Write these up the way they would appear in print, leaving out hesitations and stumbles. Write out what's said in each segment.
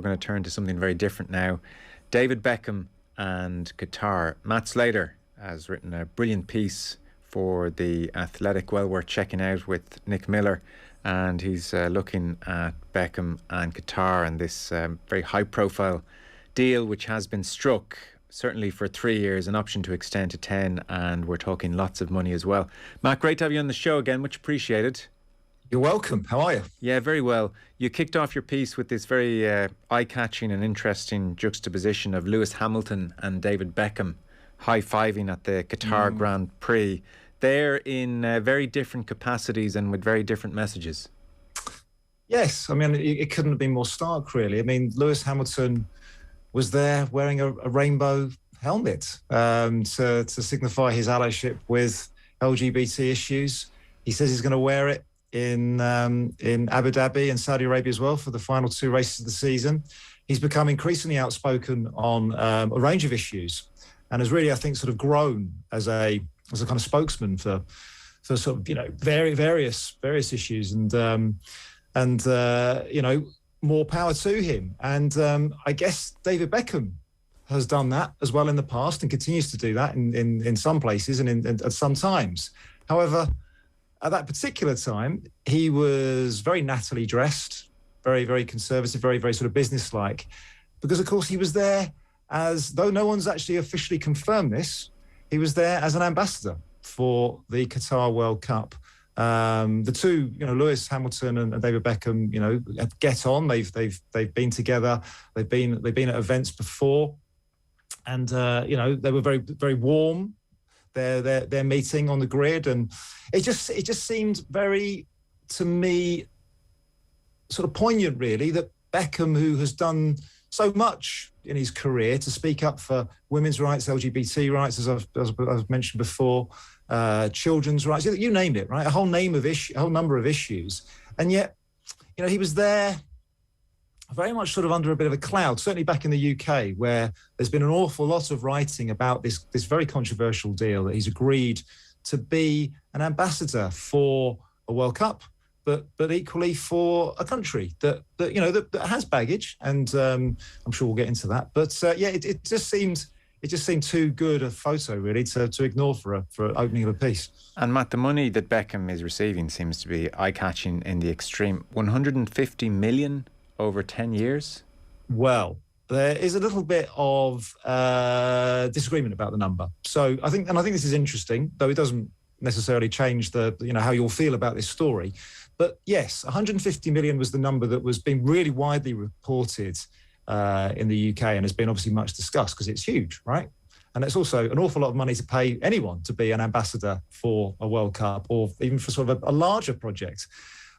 We're going to turn to something very different now. David Beckham and Qatar. Matt Slater has written a brilliant piece for The Athletic, well worth checking out, with Nick Miller, and he's looking at Beckham and Qatar and this very high profile deal which has been struck, certainly for 3 years, an option to extend to 10, and we're talking lots of money as well. Matt, great to have you on the show again, much appreciated. You're welcome. How are you? Yeah, very well. You kicked off your piece with this very eye-catching and interesting juxtaposition of Lewis Hamilton and David Beckham high-fiving at the Qatar Grand Prix. They're in very different capacities and with very different messages. Yes, I mean, it couldn't have been more stark, really. I mean, Lewis Hamilton was there wearing a rainbow helmet to signify his allyship with LGBT issues. He says he's going to wear it in Abu Dhabi and Saudi Arabia as well for the final 2 races of the season. He's become increasingly outspoken on a range of issues, and has really, I think, sort of grown as a kind of spokesman for sort of, you know, various issues, and you know, more power to him. And I guess David Beckham has done that as well in the past and continues to do that in some places and at some times. However, at that particular time, he was very nattily dressed, very, very conservative, very, very sort of businesslike, because, of course, he was there as, though no one's actually officially confirmed this, he was there as an ambassador for the Qatar World Cup. The two, you know, Lewis Hamilton and David Beckham, you know, get on. They've been together. They've been at events before, and you know, they were very, very warm. Their meeting on the grid, and it just seemed very, to me, sort of poignant, really, that Beckham, who has done so much in his career to speak up for women's rights, LGBT rights, as I've mentioned before, children's rights, you named it, right? A whole number of issues, and yet, you know, he was there very much sort of under a bit of a cloud, certainly back in the UK, where there's been an awful lot of writing about this very controversial deal that he's agreed to be an ambassador for a World Cup, but equally for a country that you know that has baggage, and I'm sure we'll get into that. But yeah, it just seemed too good a photo, really, to ignore for opening of a piece. And Matt, the money that Beckham is receiving seems to be eye-catching in the extreme. 150 million over 10 years? Well, there is a little bit of disagreement about the number. So I think this is interesting, though it doesn't necessarily change how you'll feel about this story. But yes, 150 million was the number that was being really widely reported in the UK, and has been obviously much discussed because it's huge, right? And it's also an awful lot of money to pay anyone to be an ambassador for a World Cup, or even for sort of a larger project.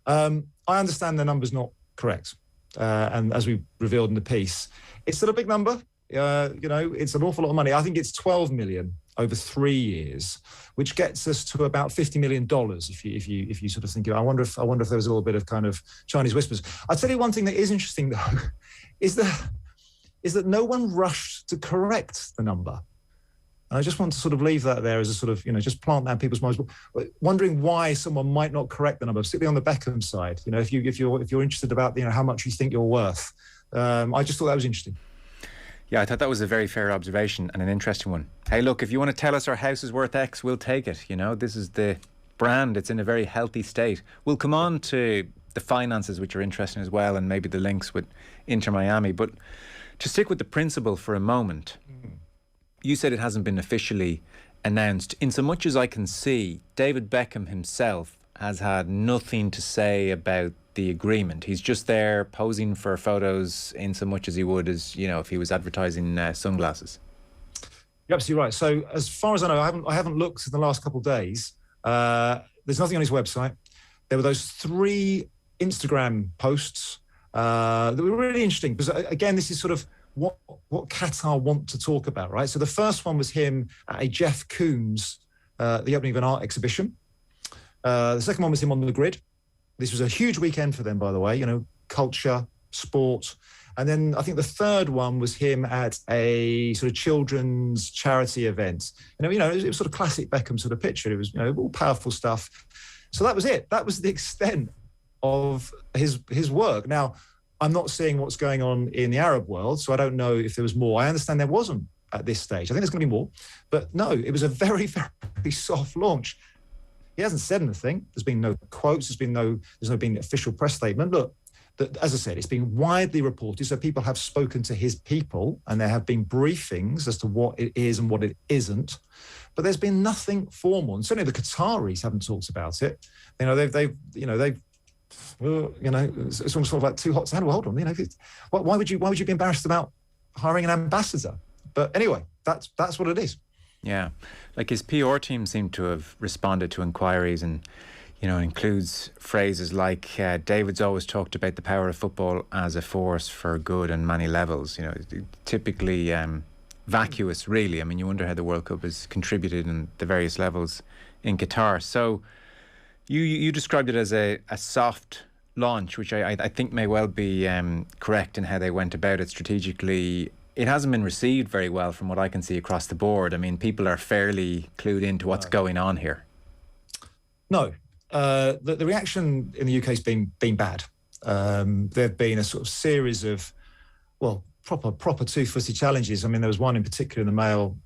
I understand the number's not correct. And as we revealed in the piece, it's still a big number. You know, it's an awful lot of money. I think it's 12 million over 3 years, which gets us to about $50 million. If you sort of think, I wonder if there was a little bit of kind of Chinese whispers. I'll tell you one thing that is interesting, though, is that no one rushed to correct the number. And I just want to sort of leave that there as a sort of, you know, just plant that in people's minds, wondering why someone might not correct the number, particularly on the Beckham side. You know, if you're interested about, you know, how much you think you're worth. I just thought that was interesting. Yeah, I thought that was a very fair observation and an interesting one. Hey, look, if you want to tell us our house is worth X, we'll take it. You know, this is the brand. It's in a very healthy state. We'll come on to the finances, which are interesting as well, and maybe the links with Inter Miami. But to stick with the principle for a moment, you said it hasn't been officially announced. In so much as I can see, David Beckham himself has had nothing to say about the agreement. He's just there posing for photos in so much as he would as, you know, if he was advertising sunglasses. You're absolutely right. So as far as I know, I haven't looked in the last couple of days. There's nothing on his website. There were those 3 Instagram posts that were really interesting, because again, this is sort of what Qatar want to talk about, right? So the first one was him at a Jeff Koons, the opening of an art exhibition. The second one was him on the grid. This was a huge weekend for them, by the way, you know, culture, sport. And then I think the third one was him at a sort of children's charity event. You know, it was sort of classic Beckham sort of picture. It was, you know, all powerful stuff. So that was it. That was the extent of his work. Now, I'm not seeing what's going on in the Arab world, so I don't know if there was more. I understand there wasn't at this stage. I think there's going to be more. But no, it was a very, very soft launch. He hasn't said anything. There's been no quotes. There's no been official press statement. Look, as I said, it's been widely reported, so people have spoken to his people, and there have been briefings as to what it is and what it isn't. But there's been nothing formal, and certainly the Qataris haven't talked about it. You know, it's almost sort of like too hot to handle. Hold on, you know, why would you be embarrassed about hiring an ambassador? But anyway, that's what it is. Yeah, like his PR team seem to have responded to inquiries, and you know, it includes phrases like David's always talked about the power of football as a force for good on many levels. You know, typically vacuous, really. I mean, you wonder how the World Cup has contributed in the various levels in Qatar. So you described it as a soft launch, which I think may well be correct in how they went about it strategically. It hasn't been received very well from what I can see across the board. I mean, people are fairly clued into what's going on here. No. The reaction in the UK has been bad. There have been a sort of series of, well, proper two-footed challenges. I mean, there was one in particular in the Mail,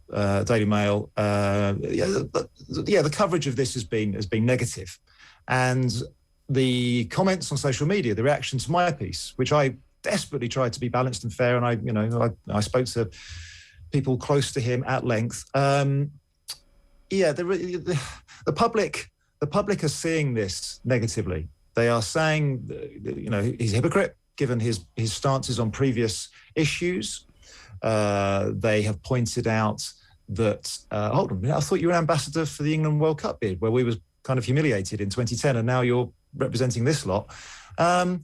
Daily Mail. The coverage of this has been negative, and the comments on social media, the reaction to my piece, which I desperately tried to be balanced and fair, and I spoke to people close to him at length. The public. The public are seeing this negatively. They are saying, you know, he's a hypocrite given his stances on previous issues. They have pointed out that, hold on a minute, I thought you were an ambassador for the England World Cup bid, where we were kind of humiliated in 2010, and now you're representing this lot. And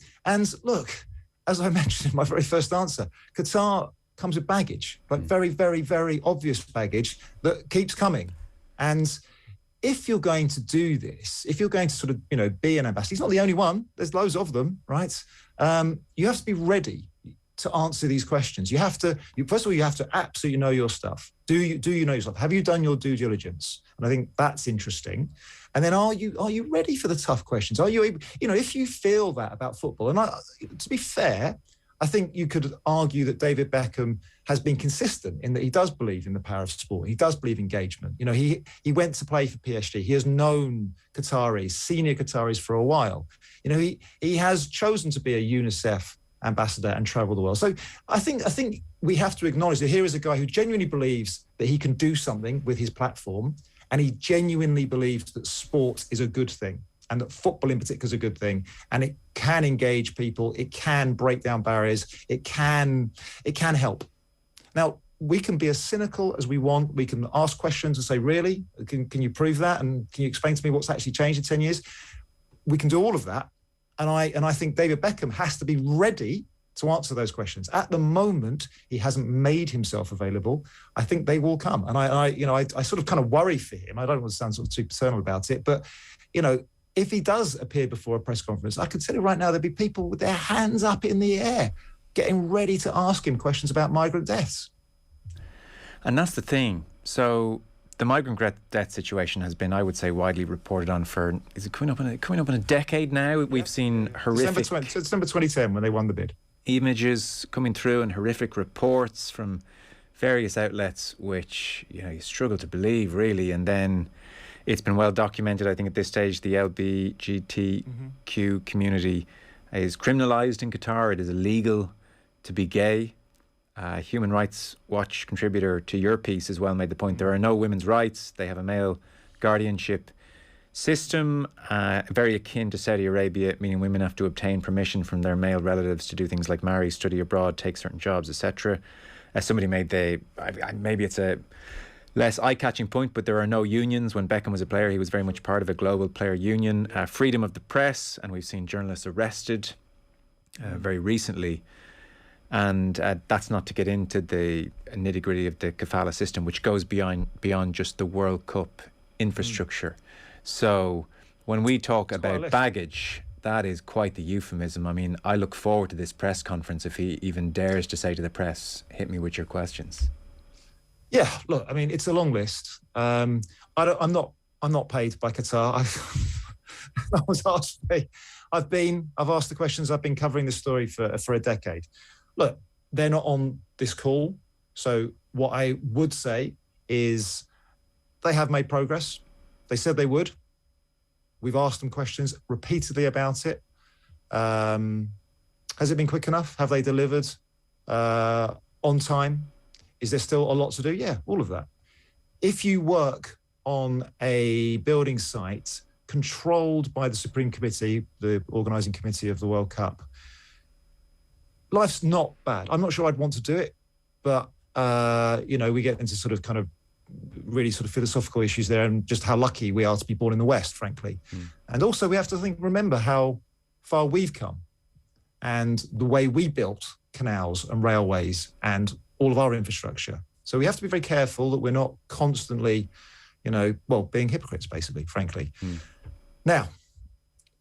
look, as I mentioned in my very first answer, Qatar comes with baggage, like very, very, very obvious baggage that keeps coming. And if you're going to do this, if you're going to sort of, you know, be an ambassador, he's not the only one. There's loads of them, right? You have to be ready to answer these questions. You have to, first of all, you have to absolutely know your stuff. Do you know your stuff? Have you done your due diligence? And I think that's interesting. And then are you ready for the tough questions? Are you able, you know, if you feel that about football, and to be fair, I think you could argue that David Beckham has been consistent in that he does believe in the power of sport. He does believe engagement. You know, he went to play for PSG. He has known Qataris, senior Qataris for a while. You know, he has chosen to be a UNICEF ambassador and travel the world. So I think we have to acknowledge that here is a guy who genuinely believes that he can do something with his platform, and he genuinely believes that sport is a good thing, and that football in particular is a good thing, and it can engage people, it can break down barriers, it can help. Now, we can be as cynical as we want. We can ask questions and say, really? Can you prove that? And can you explain to me what's actually changed in 10 years? We can do all of that. And I think David Beckham has to be ready to answer those questions. At the moment, he hasn't made himself available. I think they will come. And I sort of kind of worry for him. I don't want to sound sort of too paternal about it, but, you know, if he does appear before a press conference, I could tell you right now, there'd be people with their hands up in the air, getting ready to ask him questions about migrant deaths. And that's the thing. So the migrant death situation has been, I would say, widely reported on for, is it coming up in a decade now? We've seen horrific... December 2010 when they won the bid. Images coming through and horrific reports from various outlets, which, you know, you struggle to believe, really. And then it's been well documented. I think at this stage, the LGBTQ community is criminalised in Qatar. It is illegal to be gay. Human Rights Watch contributor to your piece as well made the point there are no women's rights. They have a male guardianship system, very akin to Saudi Arabia, meaning women have to obtain permission from their male relatives to do things like marry, study abroad, take certain jobs, etc. Somebody made maybe it's a less eye-catching point, but there are no unions. When Beckham was a player, he was very much part of a global player union. Freedom of the press, and we've seen journalists arrested very recently. And that's not to get into the nitty-gritty of the kafala system, which goes beyond just the World Cup infrastructure. So when we talk about baggage, that is quite the euphemism. I mean, I look forward to this press conference if he even dares to say to the press, hit me with your questions. Yeah, look, I mean, it's a long list. I'm not paid by Qatar. I was asked I've asked the questions. I've been covering this story for a decade. Look, they're not on this call. So what I would say is they have made progress. They said they would. We've asked them questions repeatedly about it. Has it been quick enough? Have they delivered on time? Is there still a lot to do? Yeah, all of that. If you work on a building site controlled by the Supreme Committee, the organising committee of the World Cup, life's not bad. I'm not sure I'd want to do it, but, we get into sort of kind of really sort of philosophical issues there and just how lucky we are to be born in the West, frankly. And also we have to remember how far we've come and the way we built canals and railways and all of our infrastructure. So we have to be very careful that we're not constantly, being hypocrites, basically, frankly. Now,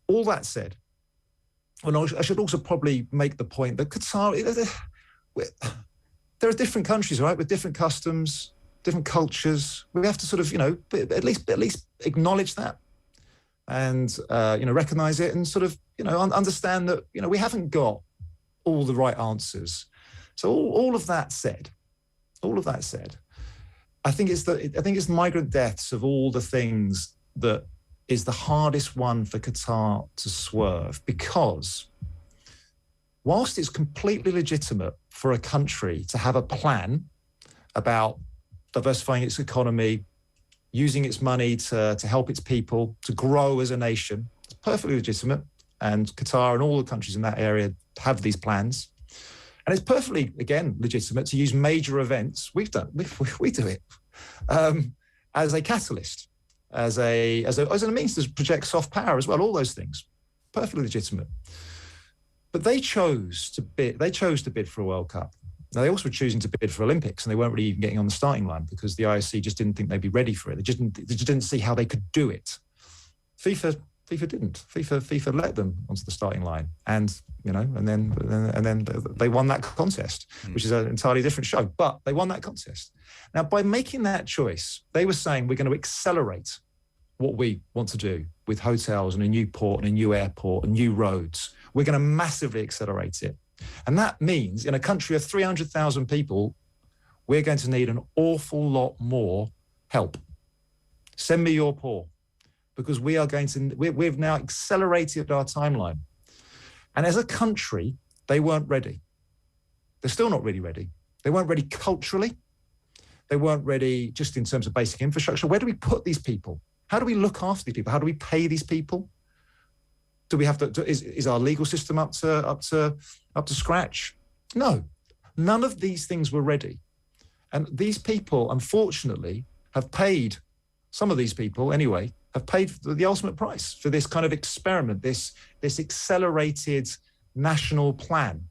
all that said, I should also probably make the point that Qatar, there are different countries, right, with different customs, different cultures. We have to sort of, at least acknowledge that and, recognize it and sort of, understand that, we haven't got all the right answers. So all of that said, I think it's migrant deaths of all the things that is the hardest one for Qatar to swerve, because whilst it's completely legitimate for a country to have a plan about diversifying its economy, using its money to help its people, to grow as a nation, it's perfectly legitimate. And Qatar and all the countries in that area have these plans. And it's perfectly, again, legitimate to use major events. We do it as a catalyst, as a means to project soft power as well. All those things, perfectly legitimate. But they chose to bid for a World Cup. Now, they also were choosing to bid for Olympics, and they weren't really even getting on the starting line because the IOC just didn't think they'd be ready for it. They just didn't see how they could do it. FIFA didn't. FIFA let them onto the starting line, and then they won that contest, which is an entirely different show. But they won that contest. Now, by making that choice, they were saying we're going to accelerate what we want to do with hotels and a new port and a new airport and new roads. We're going to massively accelerate it. And that means in a country of 300,000 people, we're going to need an awful lot more help. Send me your poor, because we've now accelerated our timeline. And as a country, they weren't ready. They're still not really ready. They weren't ready culturally. They weren't ready just in terms of basic infrastructure. Where do we put these people? How do we look after these people? How do we pay these people? Do we have to? Is our legal system up to scratch? No, none of these things were ready, and these people, unfortunately, have paid. Some of these people, anyway, have paid the ultimate price for this kind of experiment, this accelerated national plan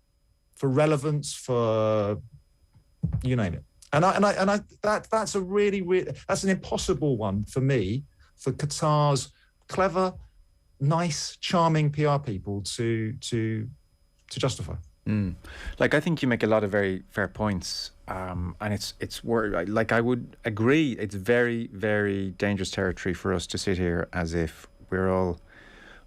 for relevance, for you name it. And that's a really that's an impossible one for me, for Qatar's clever, nice, charming PR people to justify. Like, I think you make a lot of very fair points, and it's like, I would agree, it's very, very dangerous territory for us to sit here as if we're all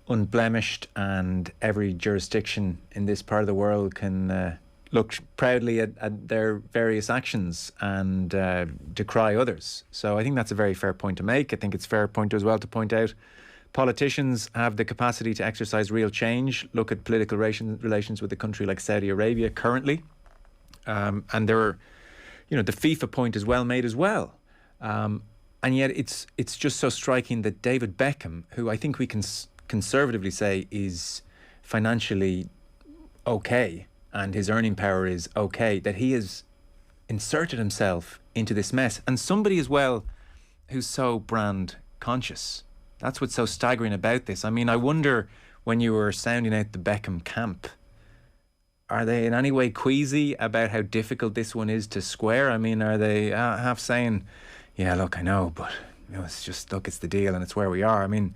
unblemished and every jurisdiction in this part of the world can look proudly at their various actions and decry others. So I think that's a very fair point to make. I think it's a fair point as well to point out politicians have the capacity to exercise real change. Look at political relations with a country like Saudi Arabia currently. And there are, the FIFA point is well made as well. And yet it's just so striking that David Beckham, who I think we can conservatively say is financially okay and his earning power is okay, that he has inserted himself into this mess. And somebody as well who's so brand conscious. That's what's so staggering about this. I mean, I wonder, when you were sounding out the Beckham camp, are they in any way queasy about how difficult this one is to square? I mean, are they half saying, yeah, look, I know, but it's just, look, it's the deal and it's where we are. I mean,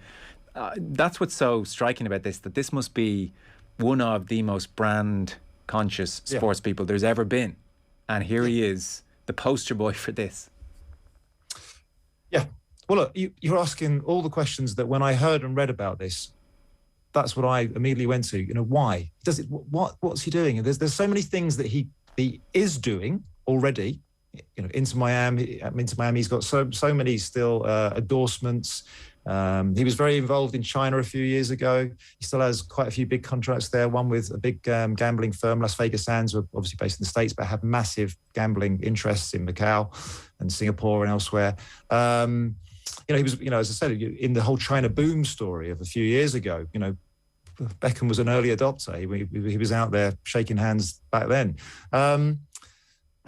that's what's so striking about this, that this must be one of the most brand conscious sports people there's ever been. And here he is, the poster boy for this. Yeah. Well, look, you're asking all the questions that when I heard and read about this, that's what I immediately went to. Why does it? What's he doing? And there's so many things that he is doing already. Into Miami, he's got so many still endorsements. He was very involved in China a few years ago. He still has quite a few big contracts there. One with a big gambling firm, Las Vegas Sands, who are obviously based in the States, but have massive gambling interests in Macau and Singapore and elsewhere. He was, as I said, in the whole China boom story of a few years ago. Beckham was an early adopter. He was out there shaking hands back then.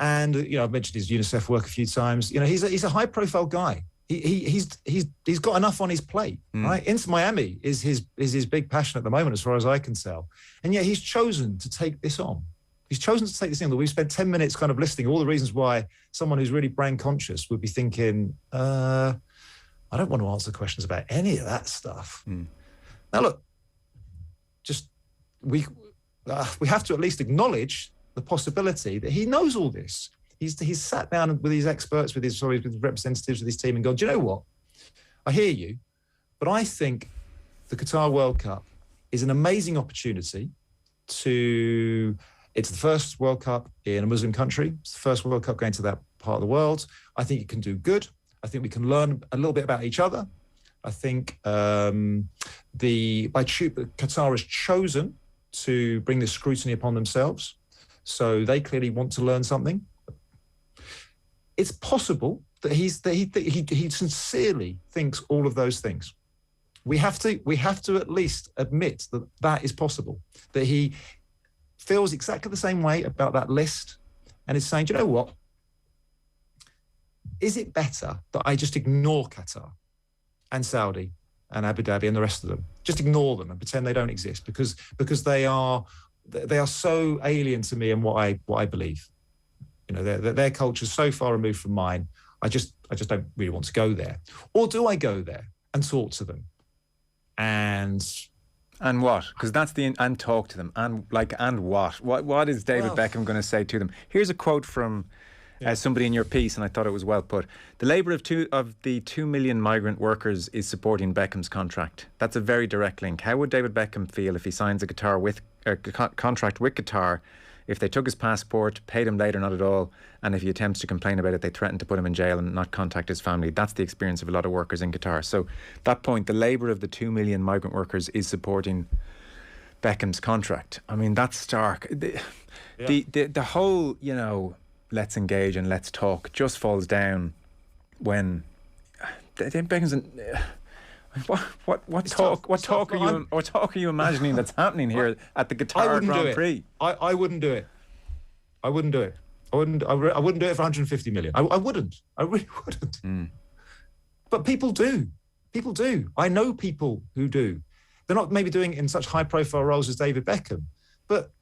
And I've mentioned his UNICEF work a few times. He's a high-profile guy. He's got enough on his plate, right? Into Miami is his big passion at the moment, as far as I can tell. And yet he's chosen to take this on. He's chosen to take this on. We've spent 10 minutes kind of listing all the reasons why someone who's really brand conscious would be thinking, I don't want to answer questions about any of that stuff. Now, look, we have to at least acknowledge the possibility that he knows all this. He's sat down with his experts, with his representatives of his team and gone, do you know what? I hear you, but I think the Qatar World Cup is an amazing opportunity it's the first World Cup in a Muslim country. It's the first World Cup going to that part of the world. I think it can do good. I think we can learn a little bit about each other. I think Qatar has chosen to bring this scrutiny upon themselves. So they clearly want to learn something. It's possible that he sincerely thinks all of those things. We have to at least admit that is possible. That he feels exactly the same way about that list, and is saying, do you know what? Is it better that I just ignore Qatar and Saudi and Abu Dhabi and the rest of them? Just ignore them and pretend they don't exist because they are so alien to me and what I believe. Their culture's so far removed from mine. I just don't really want to go there. Or do I go there and talk to them? And what? Because that's and talk to them and what? What is David Beckham going to say to them? Here's a quote from somebody in your piece, and I thought it was well put. The labour of the 2 million migrant workers is supporting Beckham's contract. That's a very direct link. How would David Beckham feel if he signs a contract with Qatar, if they took his passport, paid him later, not at all, and if he attempts to complain about it, they threaten to put him in jail and not contact his family? That's the experience of a lot of workers in Qatar. So that point, the labour of the 2 million migrant workers is supporting Beckham's contract. I mean, that's stark. The whole, let's engage and let's talk just falls down when Beckham's what talk are you imagining that's happening here at the Qatar Grand Prix? I wouldn't do it. I wouldn't do it. I wouldn't do it for 150 million. I wouldn't. I really wouldn't. But people do. People do. I know people who do. They're not maybe doing it in such high-profile roles as David Beckham, but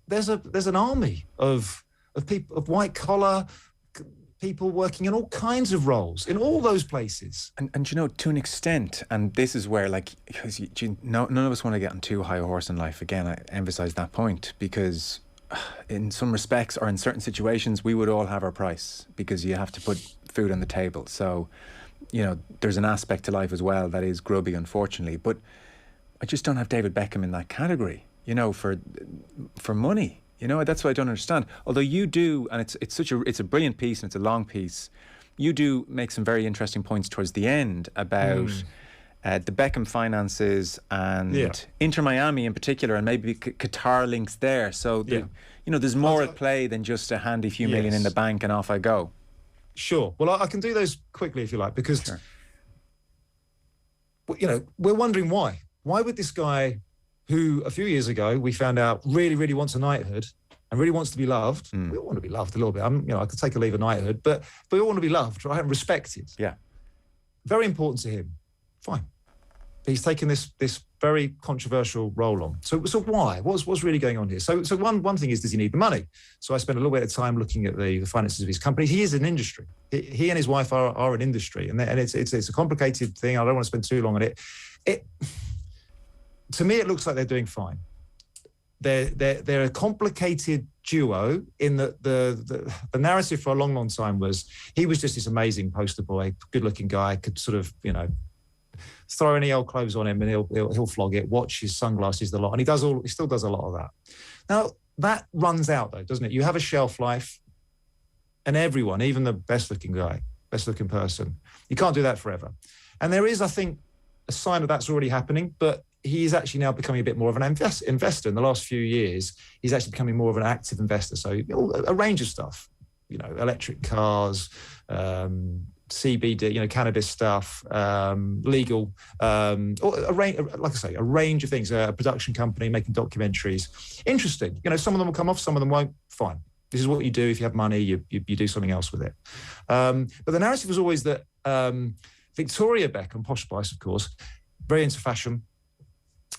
there's an army of people, of white-collar people working in all kinds of roles in all those places. And to an extent, and this is where, none of us want to get on too high a horse in life. Again, I emphasise that point because in some respects or in certain situations, we would all have our price because you have to put food on the table. So, there's an aspect to life as well that is grubby, unfortunately. But I just don't have David Beckham in that category, for money. That's what I don't understand. Although you do, and it's a brilliant piece and it's a long piece, you do make some very interesting points towards the end about the Beckham finances and Inter Miami in particular, and maybe Qatar links there. So, there's more at play than just a handy few million in the bank and off I go. Sure. Well, I can do those quickly if you like, because, we're wondering why. Why would this guy, who a few years ago we found out really, really wants a knighthood and really wants to be loved. We all want to be loved a little bit. I could take a leave of knighthood, but we all want to be loved, right, and respected. Yeah. Very important to him. Fine. But he's taken this very controversial role on. So why? What's really going on here? So one thing is, does he need the money? So I spent a little bit of time looking at the finances of his company. He is an industry. He and his wife are an industry, and it's a complicated thing. I don't want to spend too long on it. To me, it looks like they're doing fine. They're a complicated duo in that the narrative for a long, long time was he was just this amazing poster boy, good-looking guy, could sort of, throw any old clothes on him and he'll flog it, watch his sunglasses, the lot. And he still does a lot of that. Now, that runs out, though, doesn't it? You have a shelf life, and everyone, even the best-looking guy, best-looking person, you can't do that forever. And there is, I think, a sign of that's already happening, but he is actually now becoming a bit more of an investor. In the last few years, he's actually becoming more of an active investor. So a range of stuff, electric cars, CBD, cannabis stuff, legal, or a range, like I say, a range of things. A production company making documentaries. Interesting. Some of them will come off, some of them won't. Fine. This is what you do. If you have money, you do something else with it. But the narrative was always that Victoria Beckham, Posh Spice, of course, very into fashion.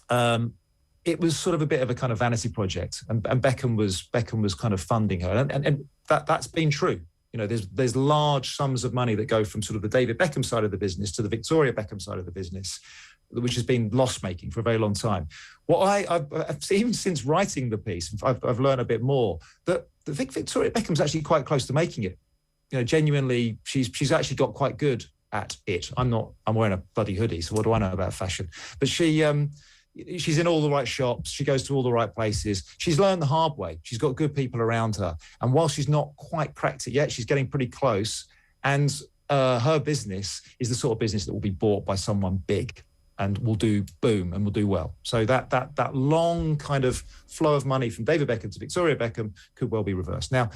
It was sort of a bit of a kind of vanity project, and Beckham was kind of funding her, and that's been true. There's large sums of money that go from sort of the David Beckham side of the business to the Victoria Beckham side of the business, which has been loss-making for a very long time. What I've even since writing the piece, I've learned a bit more that Victoria Beckham's actually quite close to making it. Genuinely, she's actually got quite good at it. I'm wearing a bloody hoodie, so what do I know about fashion? But she's in all the right shops. She goes to all the right places. She's learned the hard way. She's got good people around her. And while she's not quite cracked it yet, she's getting pretty close. And her business is the sort of business that will be bought by someone big and will do boom and will do well. So that long kind of flow of money from David Beckham to Victoria Beckham could well be reversed. Now,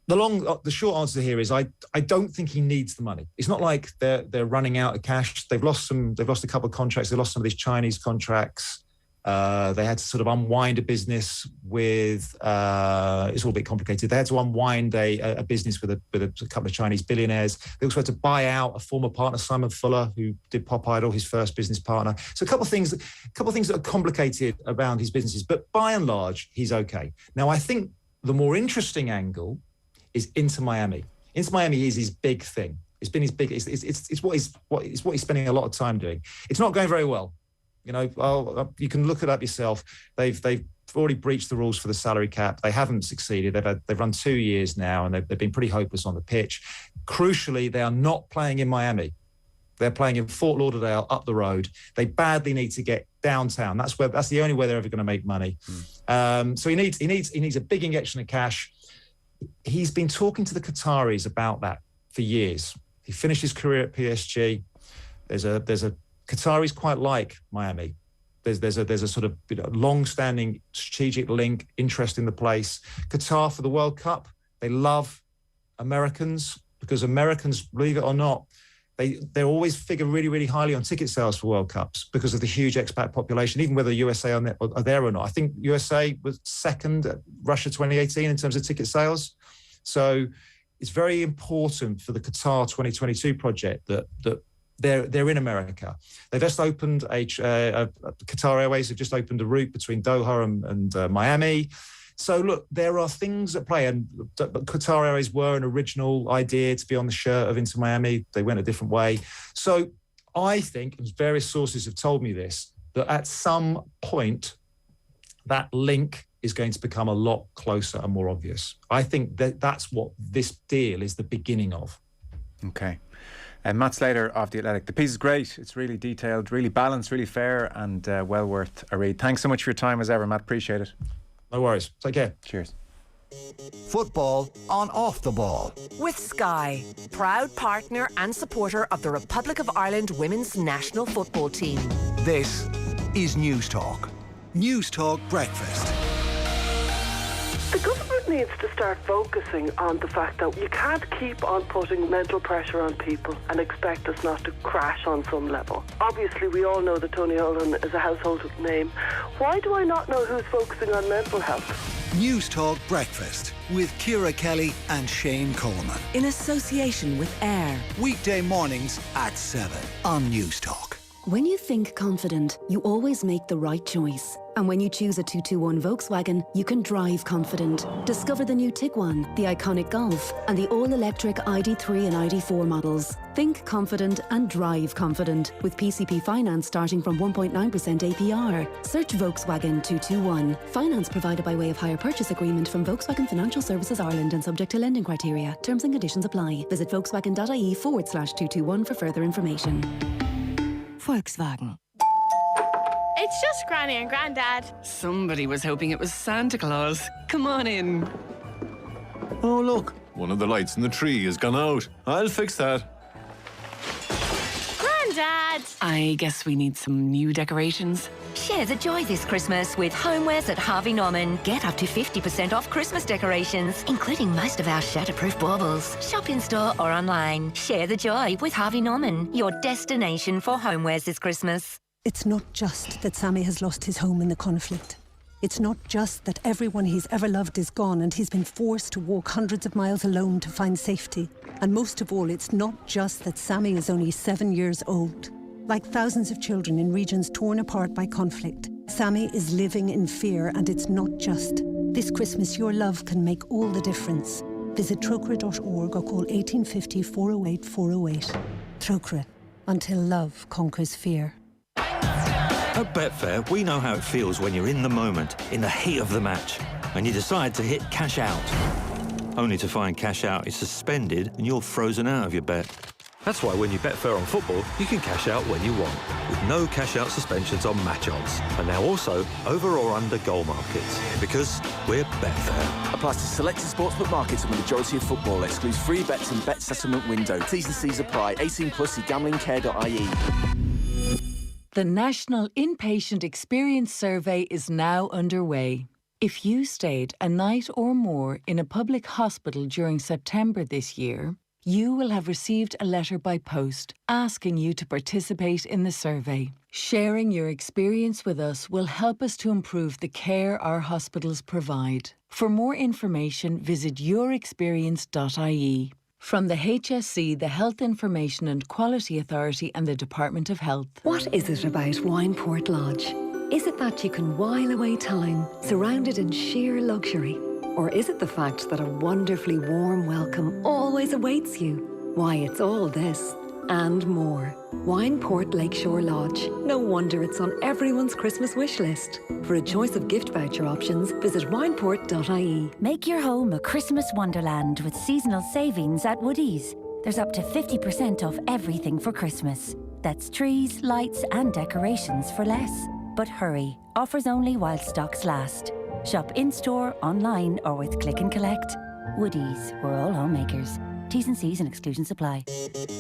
the short answer here is I don't think he needs the money. It's not like they're running out of cash. They've lost a couple of contracts. They lost some of these Chinese contracts. They had to sort of unwind a business with it's all a bit complicated. They had to unwind a business with a couple of Chinese billionaires. They also had to buy out a former partner, Simon Fuller, who did Pop Idol, his first business partner. So a couple of things that are complicated around his businesses, but by and large, he's okay. Now, I think the more interesting angle is Inter Miami. Inter Miami is his big thing. It's been his big. It's what he's spending a lot of time doing. It's not going very well. You can look it up yourself. They've already breached the rules for the salary cap. They haven't succeeded. They've run 2 years now, and they've been pretty hopeless on the pitch. Crucially, they are not playing in Miami. They're playing in Fort Lauderdale up the road. They badly need to get downtown. That's the only way they're ever going to make money. So he needs a big injection of cash. He's been talking to the Qataris about that for years. He finished his career at PSG. There's a Qataris quite like Miami. There's a sort of long-standing strategic link, interest in the place. Qatar for the World Cup, they love Americans because Americans, believe it or not, they always figure really, really highly on ticket sales for World Cups because of the huge expat population, even whether USA are there or not. I think USA was second at Russia 2018 in terms of ticket sales. So it's very important for the Qatar 2022 project that they're in America. They've just opened Qatar Airways have just opened a route between Doha and Miami. So look, there are things at play, and Qatar Airways were an original idea to be on the shirt of Inter Miami. They went a different way. So I think, and various sources have told me this, that at some point that link is going to become a lot closer and more obvious. I think that's what this deal is the beginning of. Okay. Matt Slater of The Athletic. The piece is great. It's really detailed, really balanced, really fair, and well worth a read. Thanks so much for your time as ever, Matt. Appreciate it. No worries. Take care. Cheers. Football on Off the Ball. With Sky, proud partner and supporter of the Republic of Ireland women's national football team. This is News Talk. News Talk Breakfast. The government needs to start focusing on the fact that you can't keep on putting mental pressure on people and expect us not to crash on some level. Obviously, we all know that Tony Olin is a household name. Why do I not know who's focusing on mental health? News Talk Breakfast with Ciara Kelly and Shane Coleman. In association with AIR. Weekday mornings at 7 on News Talk. When you think confident, you always make the right choice. And when you choose a 221 Volkswagen, you can drive confident. Discover the new Tiguan, the iconic Golf, and the all-electric ID3 and ID4 models. Think confident and drive confident with PCP finance starting from 1.9% APR. Search Volkswagen 221. Finance provided by way of hire purchase agreement from Volkswagen Financial Services Ireland and subject to lending criteria. Terms and conditions apply. Visit volkswagen.ie/221 for further information. Volkswagen. It's just Granny and Grandad. Somebody was hoping it was Santa Claus. Come on in. Oh, look. One of the lights in the tree has gone out. I'll fix that. Grandad! I guess we need some new decorations. Share the joy this Christmas with Homewares at Harvey Norman. Get up to 50% off Christmas decorations, including most of our shatterproof baubles. Shop in store or online. Share the joy with Harvey Norman, your destination for homewares this Christmas. It's not just that Sammy has lost his home in the conflict. It's not just that everyone he's ever loved is gone and he's been forced to walk hundreds of miles alone to find safety. And most of all, it's not just that Sammy is only 7 years old. Like thousands of children in regions torn apart by conflict, Sammy is living in fear, and it's not just. This Christmas, your love can make all the difference. Visit Trócaire.org or call 1850 408 408. Trócaire, until love conquers fear. At Betfair, we know how it feels when you're in the moment, in the heat of the match, and you decide to hit cash out. Only to find cash out is suspended and you're frozen out of your bet. That's why when you bet fair on football, you can cash out when you want, with no cash-out suspensions on match odds. And now also over or under goal markets, because we're Betfair. Applies to selected sportsbook markets and the majority of football. Excludes free bets and bet settlement window. T's and C's apply. 18 plus. See gamblingcare.ie. The National Inpatient Experience Survey is now underway. If you stayed a night or more in a public hospital during September this year, you will have received a letter by post asking you to participate in the survey. Sharing your experience with us will help us to improve the care our hospitals provide. For more information, visit yourexperience.ie. From the HSC, the Health Information and Quality Authority and the Department of Health. What is it about Wineport Lodge? Is it that you can while away time, surrounded in sheer luxury? Or is it the fact that a wonderfully warm welcome always awaits you? Why, it's all this and more. Wineport Lakeshore Lodge. No wonder it's on everyone's Christmas wish list. For a choice of gift voucher options, visit wineport.ie. Make your home a Christmas wonderland with seasonal savings at Woodies. There's up to 50% off everything for Christmas. That's trees, lights and decorations for less. But hurry, offers only while stocks last. Shop in-store, online or with click and collect. Woodies, we're all homemakers. T's and C's and exclusions apply.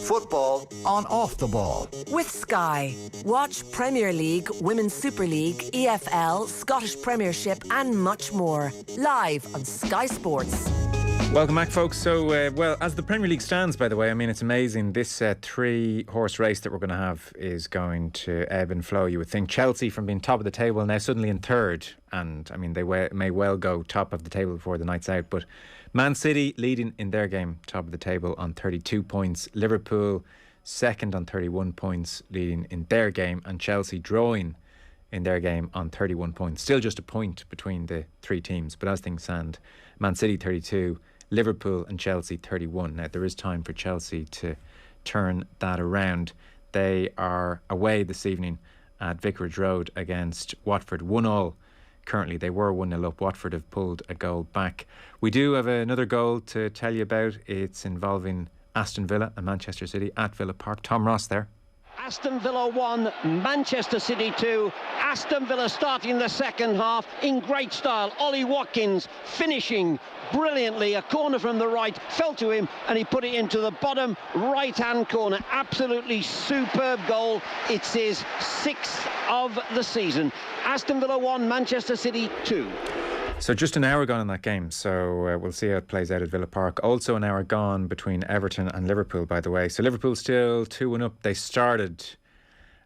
Football on Off the Ball. With Sky. Watch Premier League, Women's Super League, EFL, Scottish Premiership and much more. Live on Sky Sports. Welcome back, folks. So, well, as the Premier League stands, by the way, I mean, it's amazing. This three-horse race that we're going to have is going to ebb and flow. You would think Chelsea, from being top of the table, now suddenly in third. And, I mean, they may well go top of the table before the night's out. But Man City leading in their game, top of the table on 32 points. Liverpool second on 31 points, leading in their game. And Chelsea drawing in their game on 31 points. Still just a point between the three teams. But as things stand, Man City 32, Liverpool and Chelsea 31. Now, there is time for Chelsea to turn that around. They are away this evening at Vicarage Road against Watford, 1-1. Currently, they were 1-0 up. Watford have pulled a goal back. We do have another goal to tell you about. It's involving Aston Villa and Manchester City at Villa Park. Tom Ross there. Aston Villa 1, Manchester City 2. Aston Villa starting the second half in great style. Ollie Watkins finishing brilliantly. A corner from the right fell to him and he put it into the bottom right-hand corner. Absolutely superb goal. It's his sixth of the season. Aston Villa 1, Manchester City 2. So just an hour gone in that game, so we'll see how it plays out at Villa Park. Also an hour gone between Everton and Liverpool, by the way. So Liverpool still 2-1 up. They started,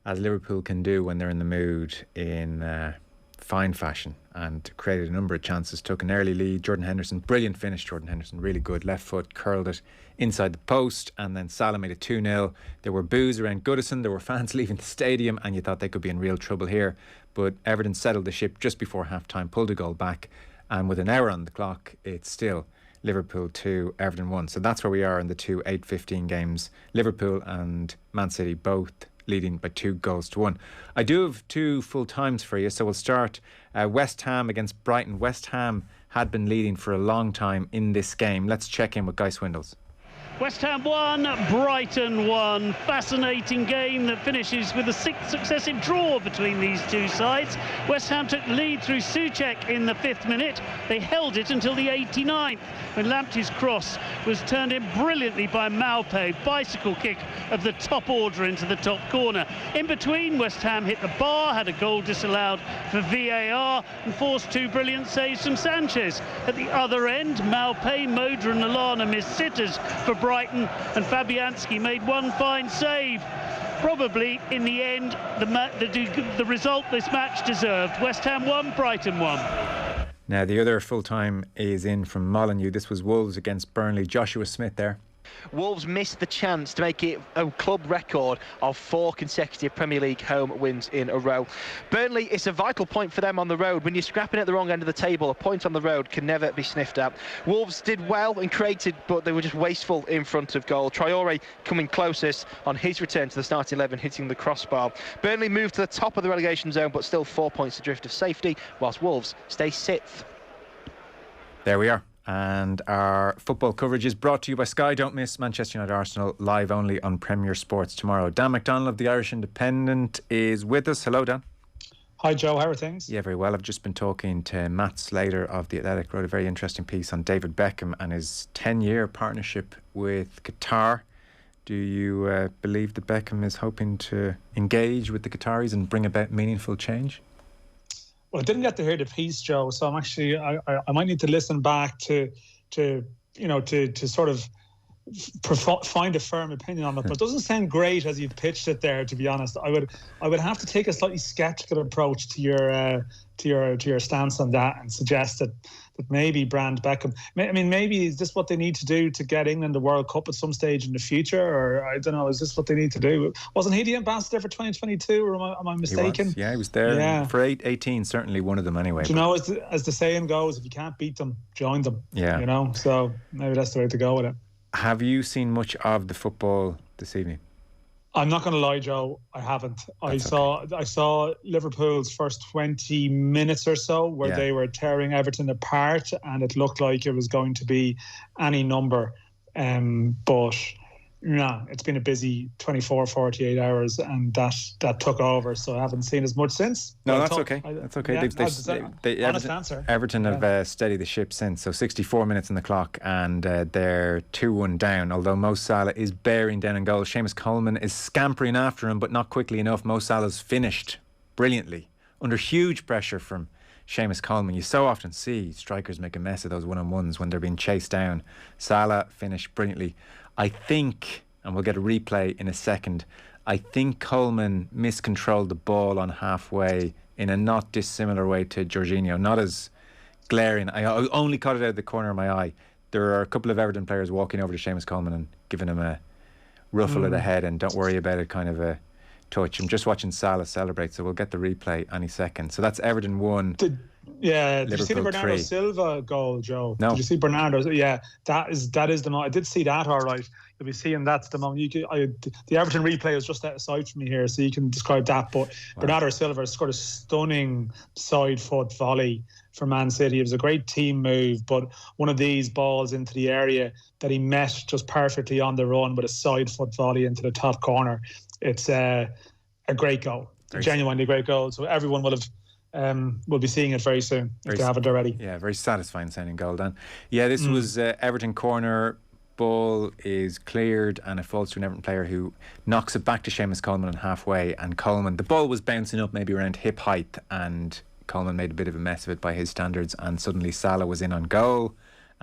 as Liverpool can do when they're in the mood, in fine fashion. and created a number of chances, took an early lead. Jordan Henderson, brilliant finish. Jordan Henderson, really good. Left foot, curled it inside the post, and then Salah made it 2-0. There were boos around Goodison. There were fans leaving the stadium, and you thought they could be in real trouble here. But Everton settled the ship just before half-time, pulled a goal back, and with an hour on the clock, it's still Liverpool 2, Everton 1. So that's where we are in the two 8:15 games. Liverpool and Man City both leading by 2-1. I do have two full times for you, so we'll start West Ham against Brighton. West Ham had been leading for a long time in this game. Let's check in with Guy Swindles. West Ham 1, Brighton 1. Fascinating game that finishes with a 6th successive draw between these two sides. West Ham took lead through Souček in the 5th minute. They held it until the 89th, when Lamptey's cross was turned in brilliantly by Maupay. Bicycle kick of the top order into the top corner. In between, West Ham hit the bar, had a goal disallowed for VAR, and forced 2 brilliant saves from Sanchez. At the other end, Maupay, Moder and Lallana missed sitters for Brighton, and Fabianski made one fine save. Probably, in the end, the result this match deserved. West Ham 1, Brighton 1. Now, the other full-time is in from Molyneux. This was Wolves against Burnley. Joshua Smith there. Wolves missed the chance to make it a club record of 4 consecutive Premier League home wins in a row. Burnley, it's a vital point for them on the road. When you're scrapping at the wrong end of the table, a point on the road can never be sniffed at. Wolves did well and created, but they were just wasteful in front of goal. Traore coming closest on his return to the starting 11, hitting the crossbar. Burnley moved to the top of the relegation zone, but still 4 points adrift of safety, whilst Wolves stay 6th. There we are. And our football coverage is brought to you by Sky. Don't miss Manchester United Arsenal live only on Premier Sports tomorrow. Dan McDonnell of the Irish Independent is with us. Hello, Dan. Hi, Joe. How are things? Yeah, very well. I've just been talking to Matt Slater of The Athletic. Wrote a very interesting piece on David Beckham and his 10-year partnership with Qatar. Do you believe that Beckham is hoping to engage with the Qataris and bring about meaningful change? Well, I didn't get to hear the piece, Joe, so I'm actually I might need to listen back to sort of find a firm opinion on it. But it doesn't sound great as you've pitched it there, to be honest. I would have to take a slightly sceptical approach to your stance on that and suggest that maybe Brand Beckham. I mean, maybe is this what they need to do to get England the World Cup at some stage in the future, or I don't know. Is this what they need to do? Wasn't he the ambassador for 2022, or am I mistaken? He was there for 18. Certainly one of them anyway. Do you know, as the saying goes, if you can't beat them, join them. Yeah. You know, so maybe that's the way to go with it. Have you seen much of the football this evening? I'm not going to lie, Joe. I haven't. I saw Liverpool's first 20 minutes or so where they were tearing Everton apart, and it looked like it was going to be any number. But no, it's been a busy 24, 48 hours, and that took over. So I haven't seen as much since. No, that's okay. That's okay. Yeah, honest answer. Everton have steadied the ship since. So 64 minutes on the clock, and they're 2-1 down. Although Mo Salah is bearing down in goal. Seamus Coleman is scampering after him, but not quickly enough. Mo Salah's finished brilliantly under huge pressure from Seamus Coleman. You so often see strikers make a mess of those one-on-ones when they're being chased down. Salah finished brilliantly. I think, and we'll get a replay in a second, I think Coleman miscontrolled the ball on halfway in a not dissimilar way to Jorginho. Not as glaring. I only caught it out of the corner of my eye. There are a couple of Everton players walking over to Seamus Coleman and giving him a ruffle of the head and don't worry about it kind of a touch. I'm just watching Salah celebrate, so we'll get the replay any second. So that's Everton 1. Did you see the Bernardo Silva goal, Joe? No. Did you see Bernardo? Yeah, that is the moment. I did see that, all right. You'll be seeing that's the moment. The Everton replay is just outside from me here, so you can describe that. But Bernardo Silva scored a stunning side foot volley for Man City. It was a great team move, but one of these balls into the area that he met just perfectly on the run with a side foot volley into the top corner. It's a great goal, genuinely great goal. So everyone will be seeing it very soon if they haven't already. Yeah, very satisfying sounding goal, Dan. Yeah, this was Everton corner. Ball is cleared and it falls to an Everton player who knocks it back to Seamus Coleman on halfway, and Coleman, the ball was bouncing up maybe around hip height, and Coleman made a bit of a mess of it by his standards, and suddenly Salah was in on goal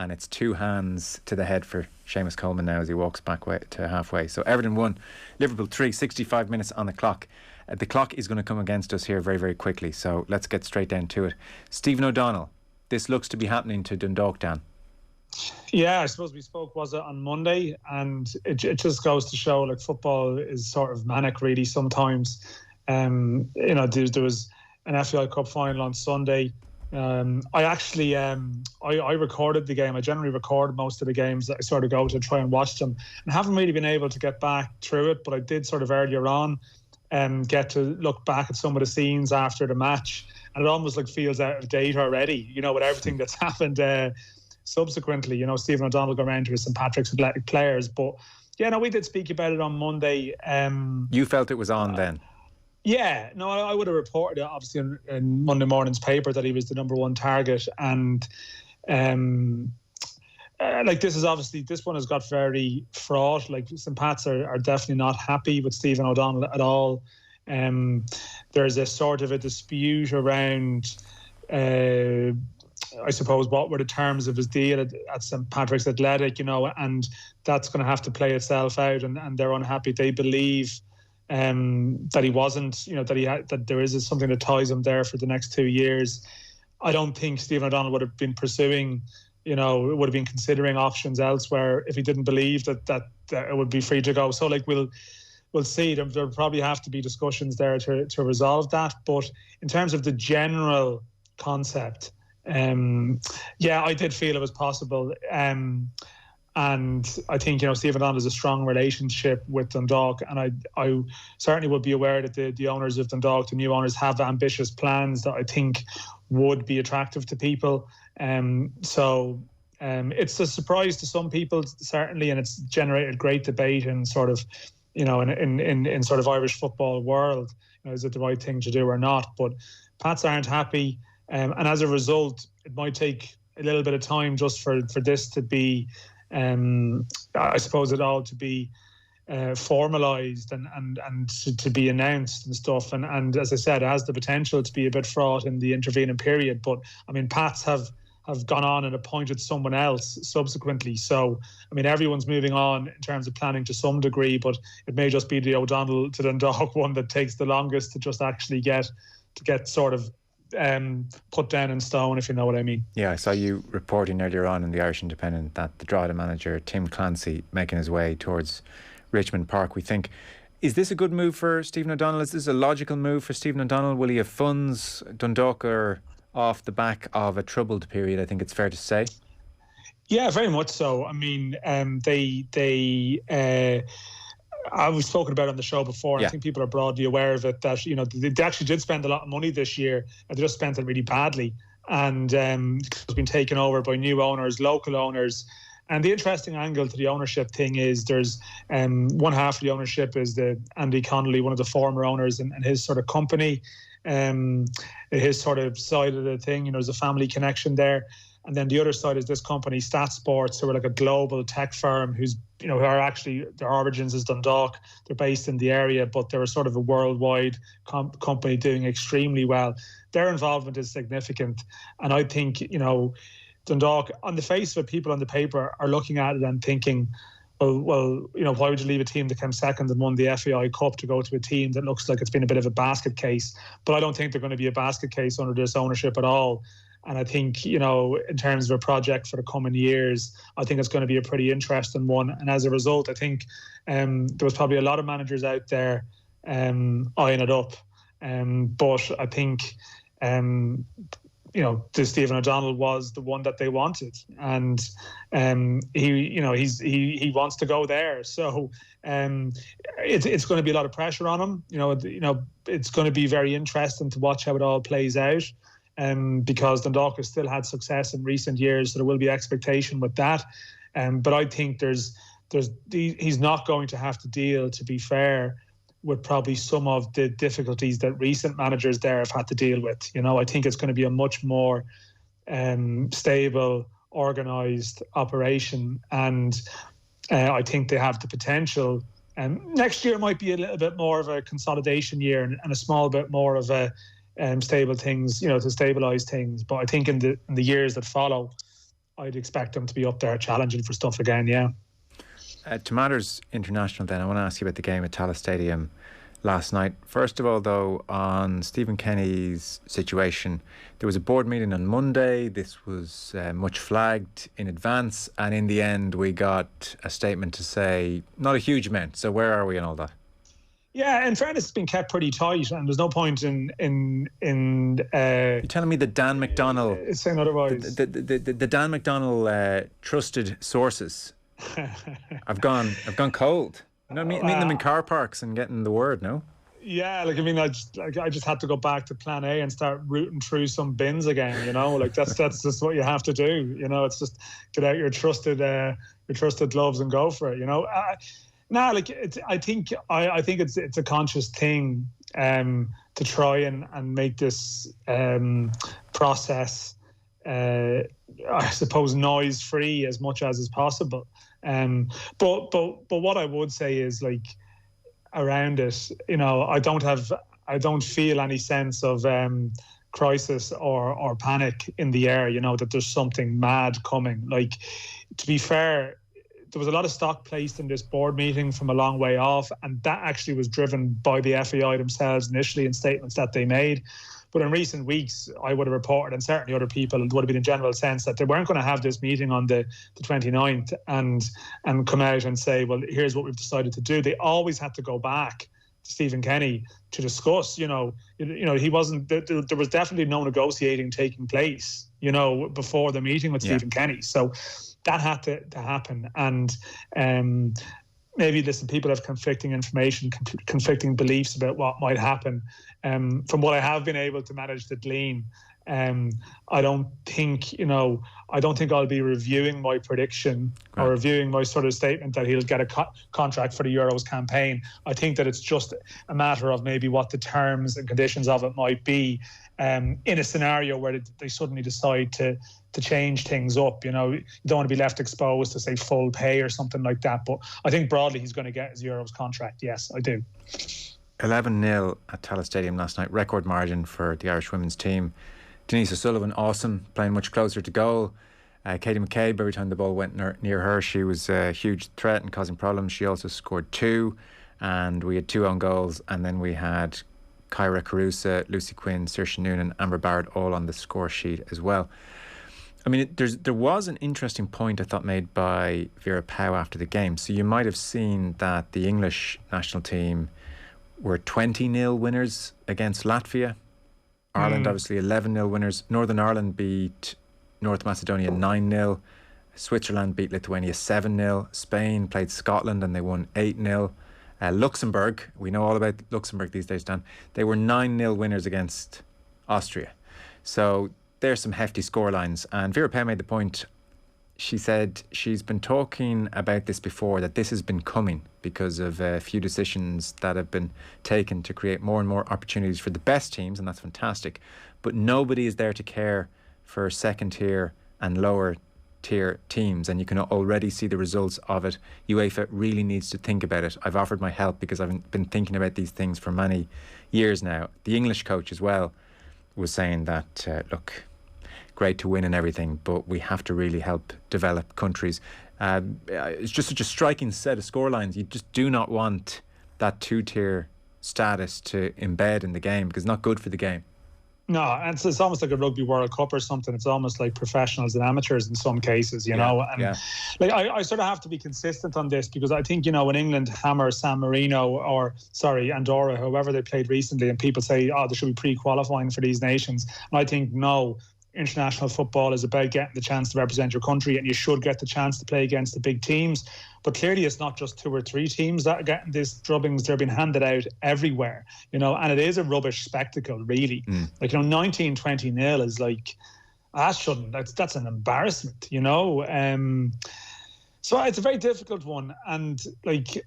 and it's 2 hands to the head for Seamus Coleman now as he walks back to halfway. So Everton 1, Liverpool 3, 65 minutes on the clock. The clock is going to come against us here very, very quickly, so let's get straight down to it. Stephen O'Donnell, this looks to be happening to Dundalk, Dan. Yeah, I suppose we spoke, was it on Monday? And it just goes to show, like, football is sort of manic, really, sometimes. You know, there was an FAI Cup final on Sunday. I actually, I recorded the game. I generally record most of the games that I sort of go to try and watch them. And I haven't really been able to get back through it, but I did sort of earlier on get to look back at some of the scenes after the match. And it almost like feels out of date already, you know, with everything that's happened subsequently. You know, Stephen O'Donnell going around to his St Patrick's Athletic players. But yeah, no, we did speak about it on Monday. You felt it was on then? Yeah, no, I would have reported it obviously in Monday morning's paper that he was the number one target. And like, this one has got very fraught. Like, St Pats are definitely not happy with Stephen O'Donnell at all. There's a sort of a dispute around, I suppose, what were the terms of his deal at St Patrick's Athletic, you know, and that's going to have to play itself out, and they're unhappy. They believe that he wasn't, you know, that there is something that ties him there for the next 2 years. I don't think Stephen O'Donnell would have been pursuing, you know, would have been considering options elsewhere if he didn't believe that it would be free to go. So, like, we'll see. There'll probably have to be discussions there to resolve that. But in terms of the general concept, yeah, I did feel it was possible. And I think, you know, Stephen O'Donnell has a strong relationship with Dundalk, and I certainly would be aware that the owners of Dundalk, the new owners, have ambitious plans that I think would be attractive to people. So it's a surprise to some people, certainly, and it's generated great debate in sort of, you know, in sort of Irish football world. You know, is it the right thing to do or not? But Pats aren't happy, and as a result, it might take a little bit of time just for this to be, I suppose, it all to be formalised and to be announced and stuff. And as I said, it has the potential to be a bit fraught in the intervening period. But I mean, Pats have gone on and appointed someone else subsequently. So I mean, everyone's moving on in terms of planning to some degree, but it may just be the O'Donnell to Dundalk one that takes the longest to just actually get sort of put down in stone, if you know what I mean. Yeah, I saw you reporting earlier on in the Irish Independent that the Drogheda manager Tim Clancy making his way towards Richmond Park. We think, is this a good move for Stephen O'Donnell? Is this a logical move for Stephen O'Donnell? Will he have funds? Dundalk are off the back of a troubled period, I think it's fair to say. Yeah, very much so. I mean, we've spoken about it on the show before, and I think people are broadly aware of it, that, you know, they actually did spend a lot of money this year, and they just spent it really badly. And it's been taken over by new owners, local owners. And the interesting angle to the ownership thing is there's one half of the ownership is the Andy Connolly, one of the former owners, and his sort of company, his sort of side of the thing. You know, there's a family connection there. And then the other side is this company, Stat Sports, who are like a global tech firm who are actually, their origins is Dundalk. They're based in the area, but they're a sort of a worldwide company doing extremely well. Their involvement is significant. And I think, you know, Dundalk, on the face of it, people on the paper are looking at it and thinking, well, you know, why would you leave a team that came second and won the FAI Cup to go to a team that looks like it's been a bit of a basket case? But I don't think they're going to be a basket case under this ownership at all. And I think, you know, in terms of a project for the coming years, I think it's going to be a pretty interesting one. And as a result, I think there was probably a lot of managers out there eyeing it up. But I think, you know, Stephen O'Donnell was the one that they wanted. And he wants to go there. So it's going to be a lot of pressure on him. You know, it's going to be very interesting to watch how it all plays out. Because Dundalk has still had success in recent years, so there will be expectation with that. But I think he's not going to have to deal, to be fair, with probably some of the difficulties that recent managers there have had to deal with. You know, I think it's going to be a much more stable, organised operation, and I think they have the potential. Next year might be a little bit more of a consolidation year and a small bit more of a stable things, you know, to stabilise things. But I think in the years that follow, I'd expect them to be up there challenging for stuff again, yeah. To matters international then, I want to ask you about the game at Tallaght Stadium last night. First of all, though, on Stephen Kenny's situation, there was a board meeting on Monday. This was much flagged in advance, and in the end we got a statement to say not a huge amount. So where are we in all that? Yeah, in fairness, it's been kept pretty tight, and there's no point in You're telling me that Dan McDonnell saying otherwise. The Dan McDonnell trusted sources I've gone cold. You know, meeting them in car parks and getting the word, no? Yeah, like, I mean, I just had to go back to plan A and start rooting through some bins again, you know? Like, that's just what you have to do, you know? It's just get out your trusted gloves and go for it, you know? I think it's a conscious thing to try and make this process, I suppose, noise-free as much as is possible. But what I would say is, like, around it, you know, I don't feel any sense of crisis or panic in the air, you know, that there's something mad coming. Like, to be fair, there was a lot of stock placed in this board meeting from a long way off, and that actually was driven by the FAI themselves initially in statements that they made. But in recent weeks, I would have reported, and certainly other people would have been in general sense, that they weren't going to have this meeting on the 29th and come out and say, well, here's what we've decided to do. They always had to go back to Stephen Kenny to discuss, you know, he wasn't, there was definitely no negotiating taking place, you know, before the meeting with Stephen Kenny. So that had to happen. And maybe, listen, people have conflicting information, conflicting beliefs about what might happen. From what I have been able to manage to glean, I don't think I'll be reviewing my prediction or reviewing my sort of statement that he'll get a contract for the Euros campaign. I think that it's just a matter of maybe what the terms and conditions of it might be in a scenario where they suddenly decide to change things up. You know, you don't want to be left exposed to, say, full pay or something like that. But I think broadly he's going to get his Euros contract. Yes, I do. 11-0 at Tallaght Stadium last night. Record margin for the Irish women's team. Denise O'Sullivan, awesome, playing much closer to goal. Katie McCabe, every time the ball went near her, she was a huge threat and causing problems. She also scored 2, and we had 2 own goals, and then we had Kyra Carusa, Lucy Quinn, Saoirse Noonan, Amber Barrett all on the score sheet as well. I mean, there was an interesting point, I thought, made by Vera Pauw after the game. So you might have seen that the English national team were 20-0 winners against Latvia. Ireland, obviously, 11-0 winners. Northern Ireland beat North Macedonia 9-0. Switzerland beat Lithuania 7-0. Spain played Scotland and they won 8-0. Luxembourg, we know all about Luxembourg these days, Dan. They were 9-0 winners against Austria. So there's some hefty scorelines. And Vera Pauw made the point. She said she's been talking about this before, that this has been coming because of a few decisions that have been taken to create more and more opportunities for the best teams, and that's fantastic. But nobody is there to care for second tier and lower tier teams, and you can already see the results of it. UEFA really needs to think about it. I've offered my help because I've been thinking about these things for many years now. The English coach as well was saying that, look, great to win and everything, but we have to really help develop countries. It's just such a striking set of scorelines. You just do not want that 2-tier status to embed in the game because it's not good for the game. No, and it's almost like a Rugby World Cup or something. It's almost like professionals and amateurs in some cases, you know. And like I sort of have to be consistent on this because I think, you know, when England hammer San Marino Andorra, whoever they played recently, and people say, oh, they should be pre-qualifying for these nations. And I think, no, international football is about getting the chance to represent your country, and you should get the chance to play against the big teams. But clearly it's not just 2 or 3 teams that are getting these drubbings. They're being handed out everywhere, you know, and it is a rubbish spectacle, really. Like, you know, 19-20-0 is like, that's an embarrassment, you know. So it's a very difficult one. And like, you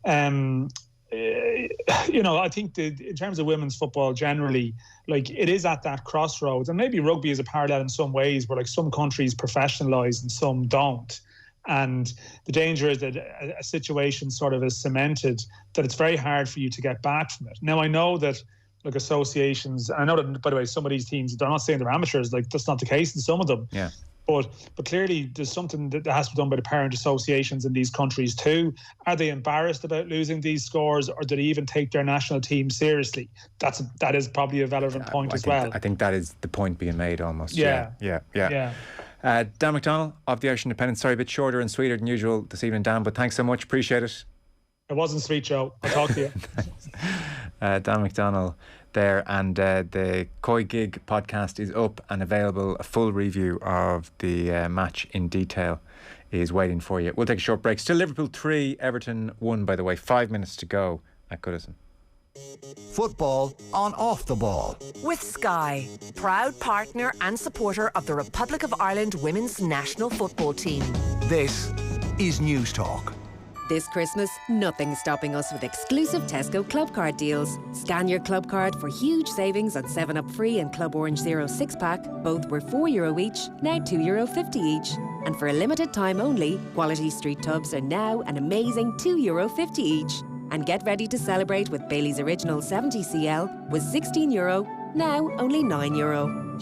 know, I think in terms of women's football generally, like, it is at that crossroads, and maybe rugby is a parallel in some ways where, like, some countries professionalise and some don't. And the danger is that a situation sort of is cemented, that it's very hard for you to get back from it. Now, I know that, like, associations, I know that, by the way, some of these teams, they're not saying they're amateurs, like, that's not the case in some of them. Yeah. But clearly there's something that has to be done by the parent associations in these countries too. Are they embarrassed about losing these scores, or do they even take their national team seriously? That is probably a relevant point as well. I think that is the point being made almost. Yeah. Dan McDonnell of the Irish Independent. Sorry, a bit shorter and sweeter than usual this evening, Dan, but thanks so much. Appreciate it. It wasn't sweet, Joe. I'll talk to you. Dan McDonnell there, and the Koi Gig podcast is up and available. A full review of the match in detail is waiting for you. We'll take a short break. Still Liverpool 3, Everton 1, by the way. 5 minutes to go at Goodison. Football on Off the Ball. With Sky, proud partner and supporter of the Republic of Ireland women's national football team. This is News Talk. This Christmas, nothing's stopping us with exclusive Tesco Club Card deals. Scan your Club Card for huge savings on 7up Free and Club Orange Zero 6-pack. Both were €4 each, now €2.50 each. And for a limited time only, quality street tubs are now an amazing €2.50 each. And get ready to celebrate with Bailey's Original 70cl with €16, now only €9.